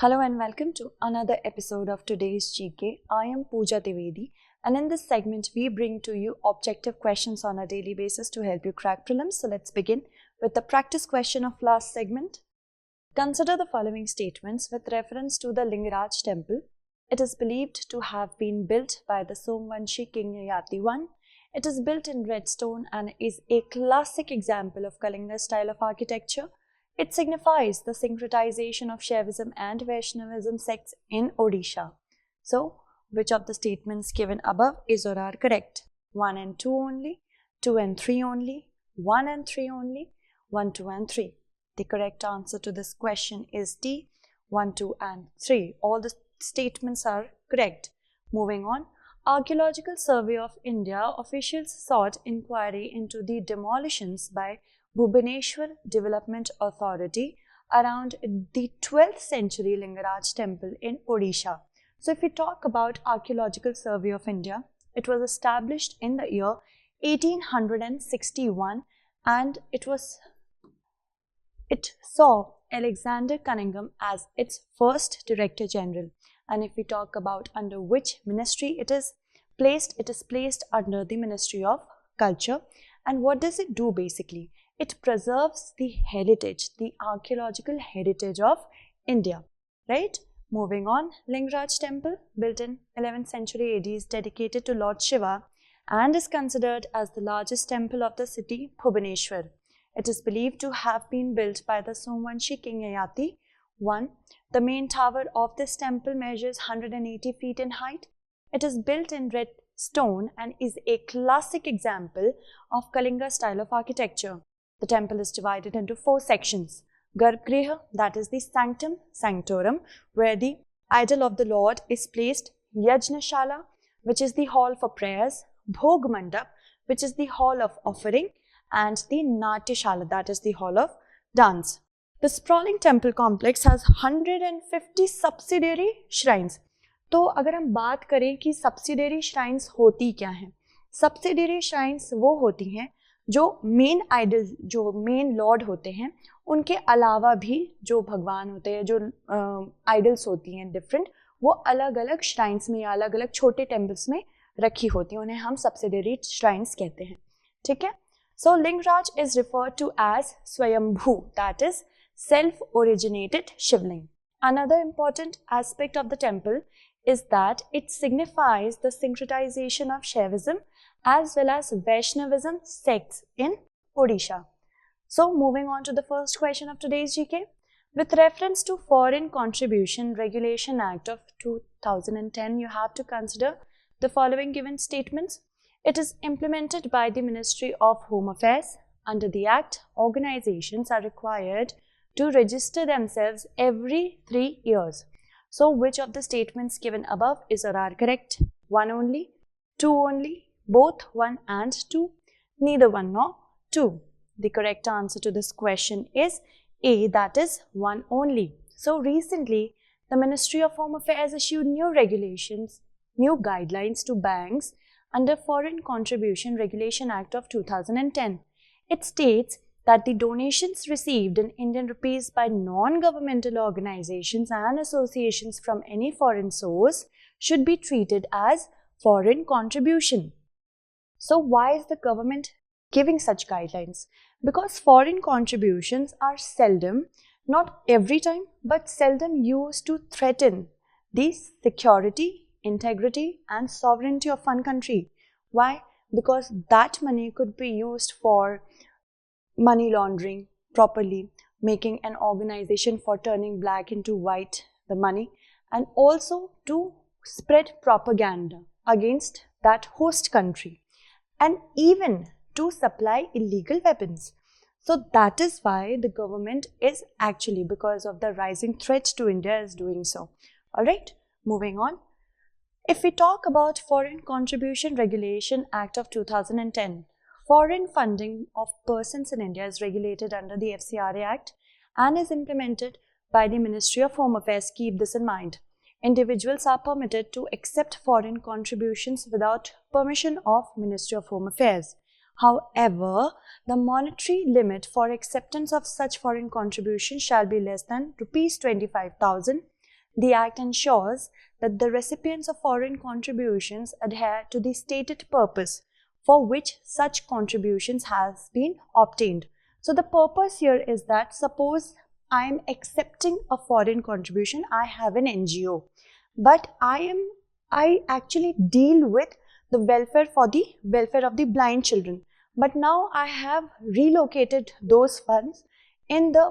Hello and welcome to another episode of today's GK. I am Pooja Trivedi, and in this segment we bring to you objective questions on a daily basis to help you crack prelims. So let's begin with the practice question of last segment. Consider the following statements with reference to the Lingaraj temple. It is believed to have been built by the Somvanshi king Yayati I. It is built in red stone and is a classic example of Kalinga style of architecture. It signifies the syncretization of Shaivism and Vaishnavism sects in Odisha. So, which of the statements given above is or are correct? 1 and 2 only, 2 and 3 only, 1 and 3 only, 1, 2 and 3. The correct answer to this question is D, 1, 2 and 3. All the statements are correct. Moving on. Archaeological Survey of India officials sought inquiry into the demolitions by Bhubaneswar Development Authority around the 12th century Lingaraj temple in Odisha. So if we talk about Archaeological Survey of India, it was established in the year 1861 and it saw Alexander Cunningham as its first Director General. And if we talk about under which ministry it is placed under the Ministry of Culture. And what does it do basically? It preserves the heritage, the archaeological heritage of India, right? Moving on, Lingaraj temple, built in 11th century AD, is dedicated to Lord Shiva and is considered as the largest temple of the city Bhubaneswar. It is believed to have been built by the Somvanshi king Yayati I. The main tower of this temple measures 180 feet in height. It is built in red stone and is a classic example of Kalinga style of architecture. The temple is divided into 4 sections. Garbhagriha, that is the sanctum sanctorum, where the idol of the Lord is placed. Yajnashala, which is the hall for prayers. Bhog Mandap, which is the hall of offering. And the Natyashala, that is the hall of dance. The sprawling temple complex has 150 subsidiary shrines. तो अगर हम बात करें कि subsidiary shrines होती क्या हैं? Subsidiary shrines वो होती हैं जो मेन आइडल, जो मेन लॉर्ड होते हैं, उनके अलावा भी जो भगवान होते हैं, जो आइडल्स होती हैं डिफरेंट, वो अलग अलग श्राइन्स में या अलग अलग छोटे टेम्पल्स में रखी होती हैं. उन्हें हम सब्सिडरी श्राइन्स कहते हैं. ठीक है. So Lingaraj is referred to as Swayambhu, that is self originated Shivling. Another important aspect of the temple is that it signifies the syncretization of Shaivism as well as Vaishnavism sects in Odisha. So moving on to the first question of today's GK. With reference to Foreign Contribution Regulation Act of 2010, you have to consider the following given statements. It is implemented by the Ministry of Home Affairs. Under the Act, organizations are required to register themselves every 3 years. So which of the statements given above is or are correct? 1 only, 2 only, both 1 and 2, neither 1 nor 2. The correct answer to this question is A, that is 1 only. So recently, the Ministry of Home Affairs issued new regulations, new guidelines to banks under Foreign Contribution Regulation Act of 2010. It states that the donations received in Indian rupees by non-governmental organizations and associations from any foreign source should be treated as foreign contribution. So why is the government giving such guidelines? Because foreign contributions are seldom, not every time, but seldom used to threaten the security, integrity and sovereignty of one country. Why? Because that money could be used for money laundering properly, making an organization for turning black into white the money, and also to spread propaganda against that host country, and even to supply illegal weapons. So that is why the government is actually, because of the rising threat to India, is doing so. Alright, moving on. If we talk about Foreign Contribution Regulation Act of 2010, foreign funding of persons in India is regulated under the FCRA Act and is implemented by the Ministry of Home Affairs. Keep this in mind. Individuals are permitted to accept foreign contributions without permission of Ministry of Home Affairs. However, the monetary limit for acceptance of such foreign contributions shall be less than Rs 25,000 The act ensures that the recipients of foreign contributions adhere to the stated purpose for which such contributions has been obtained. So the purpose here is that suppose I am accepting a foreign contribution, I have an NGO, but I actually deal with the welfare of the blind children, but now I have relocated those funds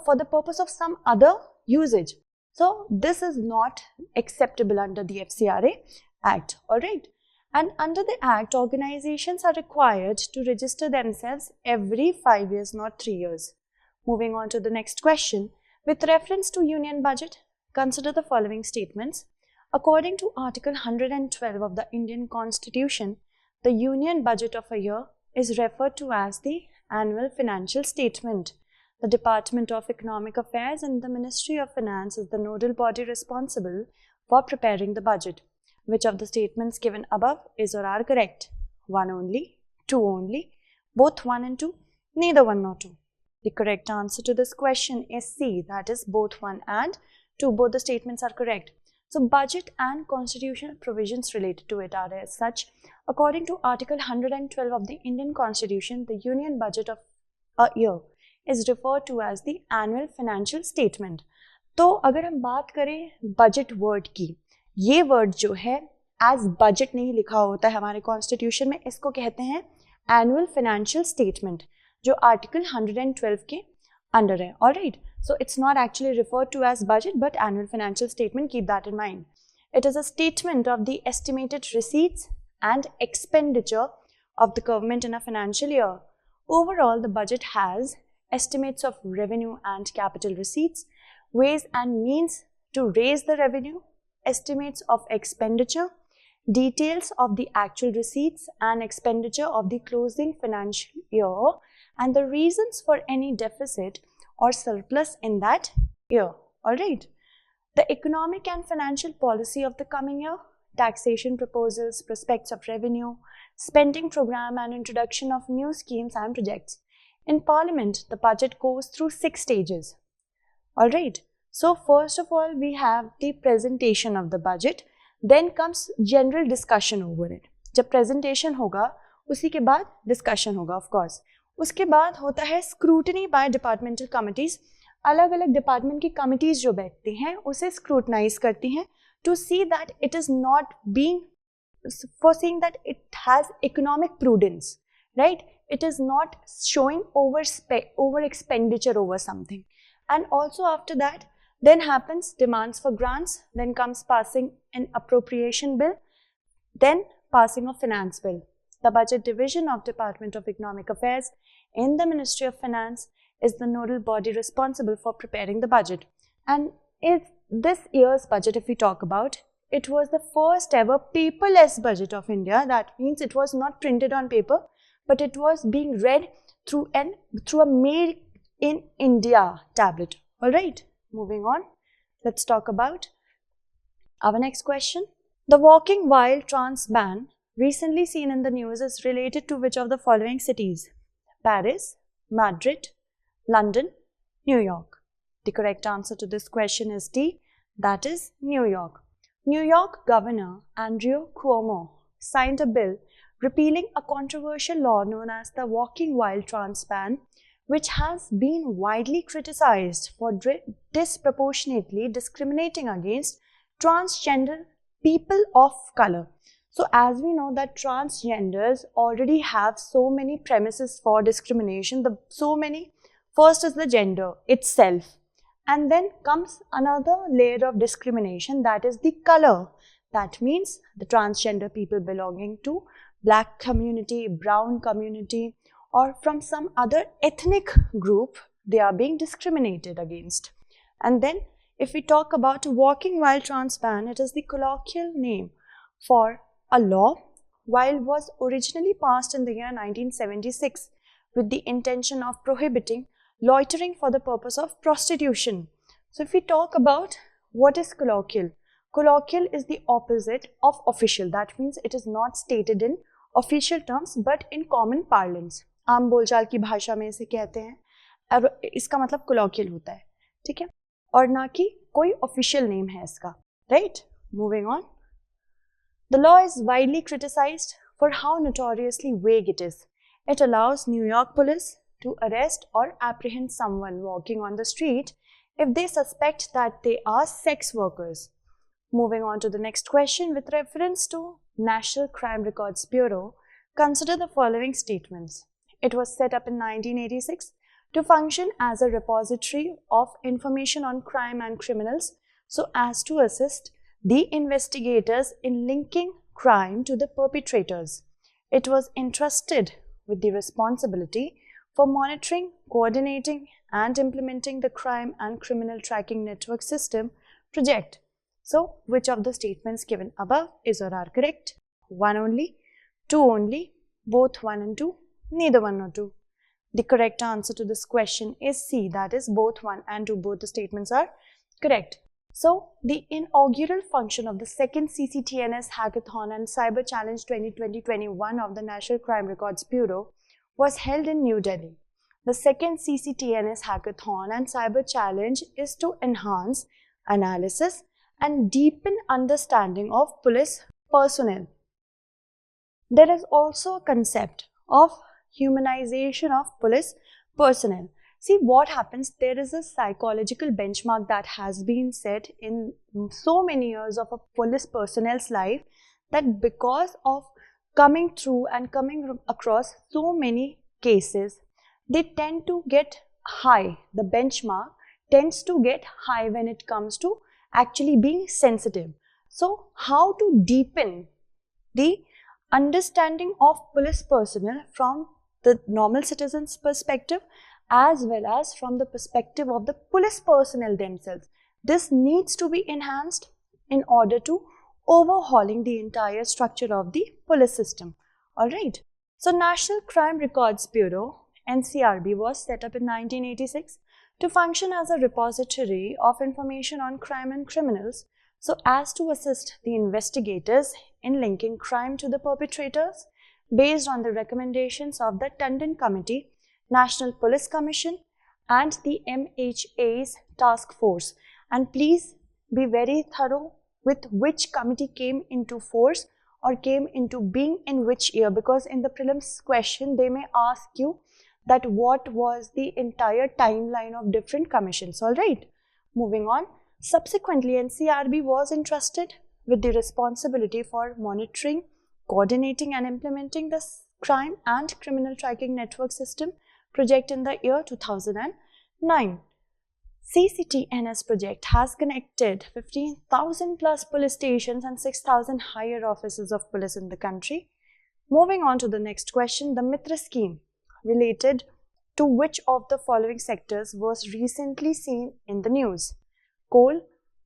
for the purpose of some other usage. So this is not acceptable under the FCRA Act, alright? And under the Act, organizations are required to register themselves every 5 years, not 3 years. Moving on to the next question. With reference to Union Budget, consider the following statements. According to Article 112 of the Indian Constitution, the Union Budget of a year is referred to as the Annual Financial Statement. The Department of Economic Affairs and the Ministry of Finance is the nodal body responsible for preparing the budget. Which of the statements given above is or are correct? 1 only, 2 only, both 1 and 2, neither 1 nor 2. The correct answer to this question is C, that is both 1 and 2. Both the statements are correct. So budget and constitutional provisions related to it are as such. According to Article 112 of the Indian Constitution, the Union Budget of a year is referred to as the Annual Financial Statement. तो अगर हम बात करें budget word की, ये word जो है as budget नहीं लिखा होता है हमारे कॉन्स्टिट्यूशन में, इसको कहते हैं एनुअल फाइनेंशियल स्टेटमेंट, जो आर्टिकल 112 के अंडर है. Alright, so it's not actually referred to as budget but annual financial statement, keep that in mind. It is a statement of the estimated receipts and expenditure of the government in a financial year. Overall, the budget has estimates of revenue and capital receipts, ways and means to raise the revenue, estimates of expenditure, details of the actual receipts and expenditure of the closing financial year, and the reasons for any deficit or surplus in that year. All right. The economic and financial policy of the coming year, taxation proposals, prospects of revenue, spending program and introduction of new schemes and projects. In Parliament, the budget goes through 6 stages. Alright, so first of all, we have the presentation of the budget, then comes general discussion over it. जब presentation होगा, उसी के बाद discussion होगा, of course. उसके बाद होता है scrutiny by departmental committees. अलग अलग डिपार्टमेंट की कमिटीज जो बैठती हैं उसे स्क्रूटनाइज करती हैं to see that it is not being foreseeing that it has economic prudence, right? It is not showing over expenditure over something. And also after that, then happens demands for grants, then comes passing an appropriation bill, then passing of finance bill. The budget division of Department of Economic Affairs in the Ministry of Finance is the nodal body responsible for preparing the budget. And if this year's budget, if we talk about, it was the first ever paperless budget of India. That means it was not printed on paper, but it was being read through a made in India tablet. All right, moving on. Let's talk about our next question. The walking while trans ban recently seen in the news is related to which of the following cities? Paris, Madrid, London, New York. The correct answer to this question is D, that is New York. New York Governor Andrew Cuomo signed a bill repealing a controversial law known as the walking while trans ban, which has been widely criticized for disproportionately discriminating against transgender people of color. So as we know that transgenders already have so many premises for discrimination, first is the gender itself. And then comes another layer of discrimination, that is the color. That means the transgender people belonging to black community, brown community, or from some other ethnic group, they are being discriminated against. And then if we talk about walking while trans ban, it is the colloquial name for a law while was originally passed in the year 1976 with the intention of prohibiting loitering for the purpose of prostitution. So if we talk about what is colloquial, colloquial is the opposite of official. That means it is not stated in official terms but in common parlance. आम बोलचाल की भाषा में इसे कहते हैं और इसका मतलब colloquial होता है, ठीक है, और ना कि कोई official name है इसका. right? Moving on. The law is widely criticized for how notoriously vague it is. It allows New York police to arrest or apprehend someone walking on the street if they suspect that they are sex workers. Moving on to the next question, with reference to National Crime Records Bureau, consider the following statements. It was set up in 1986 to function as a repository of information on crime and criminals so as to assist the investigators in linking crime to the perpetrators. It was entrusted with the responsibility for monitoring, coordinating, and implementing the Crime and Criminal Tracking Network System project. So, which of the statements given above is or are correct? One only, two only, both one and two, neither one nor two. The correct answer to this question is C, that is both one and two. Both the statements are correct. So, the inaugural function of the second CCTNS Hackathon and Cyber Challenge 2020-21 of the National Crime Records Bureau was held in New Delhi. The second CCTNS Hackathon and Cyber Challenge is to enhance analysis and deepen understanding of police personnel. There is also a concept of humanization of police personnel. See what happens, there is a psychological benchmark that has been set in so many years of a police personnel's life, that because of coming through and coming across so many cases, they tend to get high. The benchmark tends to get high when it comes to actually being sensitive. So, how to deepen the understanding of police personnel from the normal citizen's perspective as well as from the perspective of the police personnel themselves. This needs to be enhanced in order to overhauling the entire structure of the police system. Alright. So, National Crime Records Bureau, NCRB, was set up in 1986 to function as a repository of information on crime and criminals so as to assist the investigators in linking crime to the perpetrators based on the recommendations of the Tandon Committee, National Police Commission and the MHA's task force. And please be very thorough with which committee came into force or came into being in which year, because in the prelims question they may ask you that what was the entire timeline of different commissions. Alright, moving on. Subsequently, NCRB was entrusted with the responsibility for monitoring, coordinating and implementing the Crime and Criminal Tracking Network System project in the year 2009. CCTNS project has connected 15,000 plus police stations and 6,000 higher offices of police in the country. Moving on to the next question, the Mitra scheme related to which of the following sectors was recently seen in the news? Coal,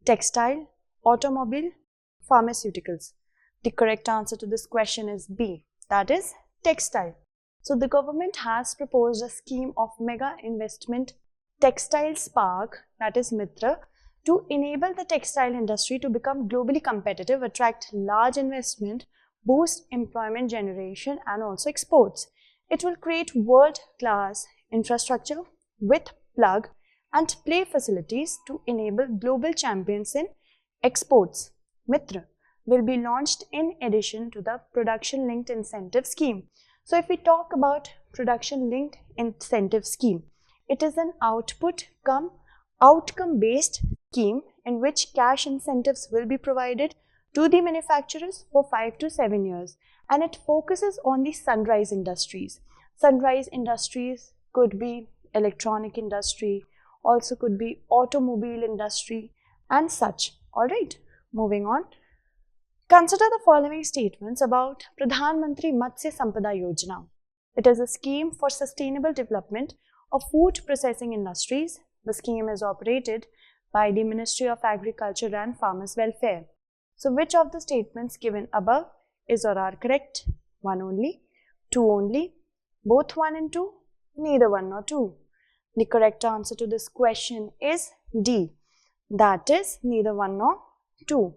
textile, automobile, pharmaceuticals. The correct answer to this question is B, that is textile. So the government has proposed a scheme of mega investment textiles park, that is Mitra, to enable the textile industry to become globally competitive, attract large investment, boost employment generation and also exports. It will create world-class infrastructure with plug and play facilities to enable global champions in exports. Mitra will be launched in addition to the Production Linked Incentive Scheme. So if we talk about Production Linked Incentive Scheme, it is an outcome-based scheme in which cash incentives will be provided to the manufacturers for 5 to 7 years, and it focuses on the sunrise industries. Sunrise industries could be electronic industry, also could be automobile industry and such. Alright, moving on. Consider the following statements about Pradhan Mantri Matsya Sampada Yojana. It is a scheme for sustainable development of food processing industries. The scheme is operated by the Ministry of Agriculture and Farmers Welfare. So, which of the statements given above is or are correct? One only, two only, both one and two, neither one nor two. The correct answer to this question is D, that is neither one nor two.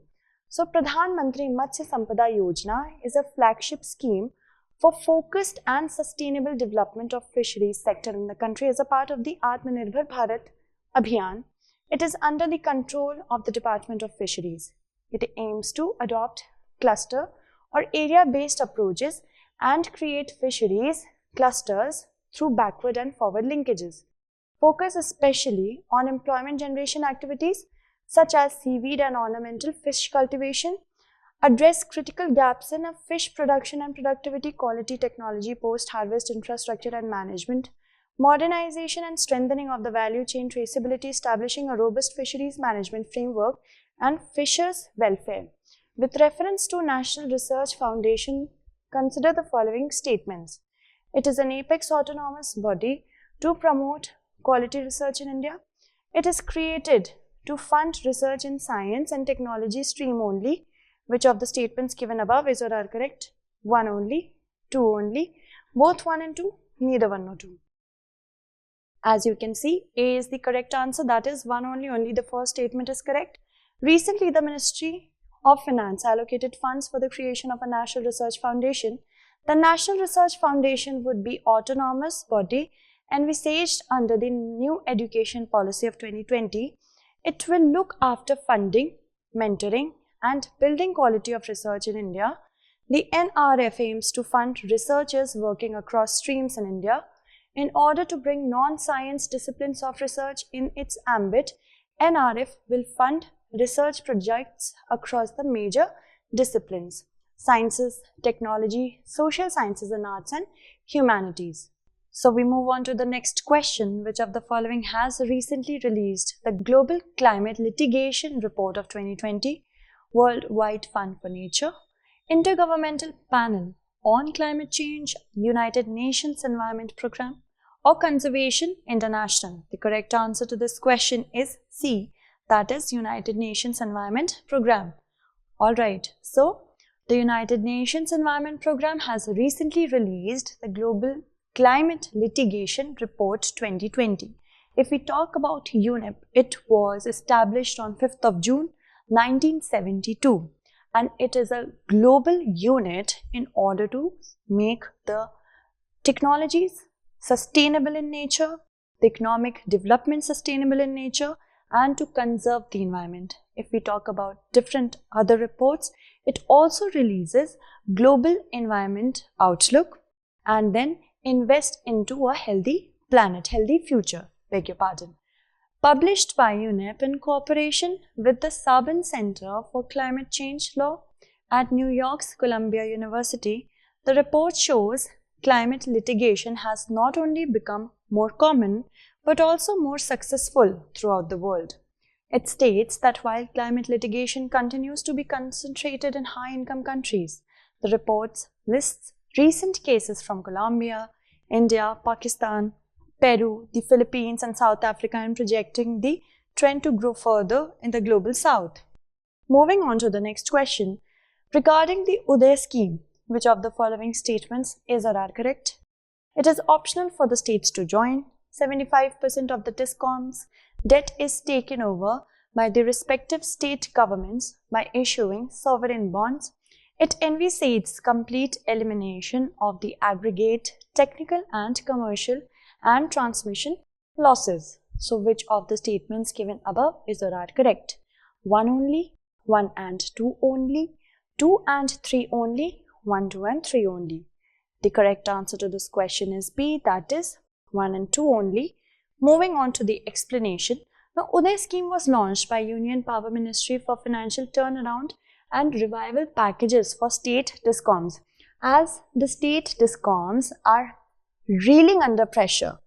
So, Pradhan Mantri Matsya Sampada Yojana is a flagship scheme for focused and sustainable development of fisheries sector in the country as a part of the Atmanirbhar Bharat Abhiyan. It is under the control of the Department of Fisheries. It aims to adopt cluster or area-based approaches and create fisheries clusters through backward and forward linkages. Focus especially on employment generation activities such as seaweed and ornamental fish cultivation, address critical gaps in fish production and productivity, quality, technology, post-harvest infrastructure and management, modernization and strengthening of the value chain traceability, establishing a robust fisheries management framework, and fishers' welfare. With reference to National Research Foundation, consider the following statements. It is an apex autonomous body to promote quality research in India. It is created to fund research in science and technology stream only. Which of the statements given above is or are correct? 1 only, 2 only, both 1 and 2, neither 1 nor 2. As you can see, A is the correct answer, that is 1 only the first statement is correct. Recently, the Ministry of Finance allocated funds for the creation of a National Research Foundation. The National Research Foundation would be autonomous body envisaged under the new education policy of 2020. It will look after funding, mentoring, and building quality of research in India. The NRF aims to fund researchers working across streams in India. In order to bring non-science disciplines of research in its ambit, NRF will fund research projects across the major disciplines: sciences, technology, social sciences and arts, and humanities. So we move on to the next question. Which of the following has recently released the Global Climate Litigation Report of 2020? Worldwide Fund for Nature, Intergovernmental Panel on Climate Change, United Nations Environment Programme, or Conservation International? The correct answer to this question is C, that is United Nations Environment Programme. Alright, so the United Nations Environment Programme has recently released the Global Climate Litigation Report 2020. If we talk about UNEP, it was established on 5th of June 1972, and it is a global unit in order to make the technologies sustainable in nature, the economic development sustainable in nature, and to conserve the environment. If we talk about different other reports, it also releases Global Environment Outlook and then Invest into a Healthy Planet, Healthy Future, beg your pardon. Published by UNEP in cooperation with the Sabin Center for Climate Change Law at New York's Columbia University, the report shows climate litigation has not only become more common but also more successful throughout the world. It states that while climate litigation continues to be concentrated in high-income countries, the report lists recent cases from Colombia, India, Pakistan, Peru, the Philippines and South Africa, and projecting the trend to grow further in the global south. Moving on to the next question. Regarding the Uday scheme, which of the following statements is or are correct? It is optional for the states to join. 75% of the DISCOMs debt is taken over by the respective state governments by issuing sovereign bonds. It envisages complete elimination of the aggregate, technical and commercial and transmission losses. So which of the statements given above is or are correct? 1 only, 1 and 2 only, 2 and 3 only, 1, 2 and 3 only. The correct answer to this question is B, that is 1 and 2 only. Moving on to the explanation. Now, Uday scheme was launched by Union Power Ministry for financial turnaround and revival packages for state DISCOMs, as the state DISCOMs are reeling under pressure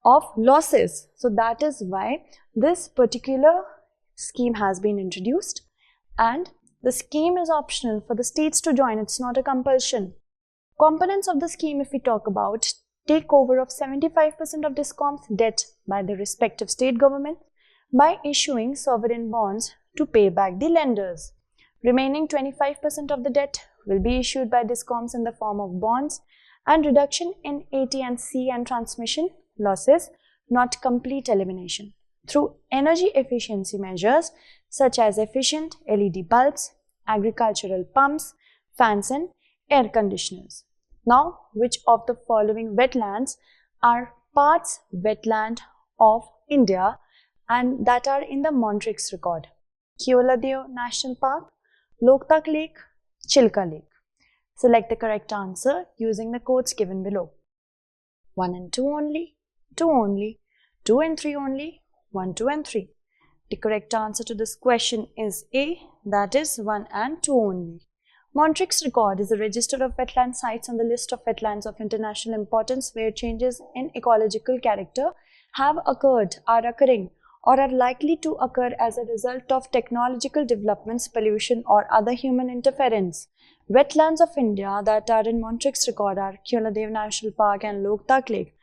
of losses. So that is why this particular scheme has been introduced, and the scheme is optional for the states to join. It's not a compulsion. Components of the scheme, if we talk about, takeover of 75% of DISCOM's debt by the respective state government by issuing sovereign bonds to pay back the lenders. Remaining 25% of the debt will be issued by DISCOMs in the form of bonds, and reduction in AT&C and transmission losses, not complete elimination, through energy efficiency measures such as efficient LED bulbs, agricultural pumps, fans and air conditioners. Now, which of the following wetlands are parts wetland of India and that are in the Montrix record? Keoladeo National Park, Loktak Lake, Chilka Lake. Select the correct answer using the codes given below. 1 and 2 only, 2 only, 2 and 3 only, 1, 2 and 3. The correct answer to this question is A, that is 1 and 2 only. Montrix Record is a register of wetland sites on the list of wetlands of international importance where changes in ecological character have occurred, are occurring, or are likely to occur as a result of technological developments, pollution, or other human interference. Wetlands of India that are in Montrix Record are Keoladev National Park and Loktak Lake.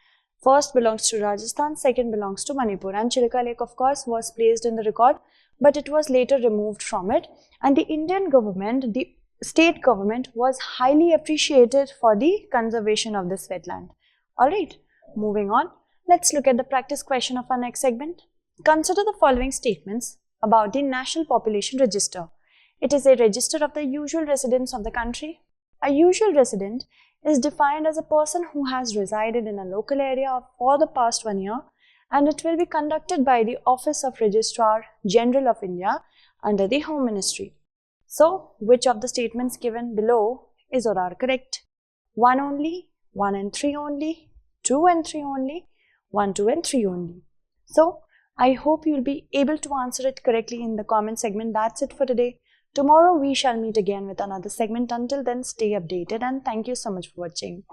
First belongs to Rajasthan, second belongs to Manipur, and Chilka Lake, of course, was placed in the record, but it was later removed from it. And the Indian government, the state government, was highly appreciated for the conservation of this wetland. Alright, moving on. Let's look at the practice question of our next segment. Consider the following statements about the National Population Register. It is a register of the usual residents of the country. A usual resident is defined as a person who has resided in a local area for the past 1 year, and it will be conducted by the Office of Registrar General of India under the Home Ministry. So, which of the statements given below is or are correct? 1 only, 1 and 3 only, 2 and 3 only, 1, 2 and 3 only. So, I hope you will be able to answer it correctly in the comment segment. That's it for today. Tomorrow we shall meet again with another segment. Until then, stay updated and thank you so much for watching.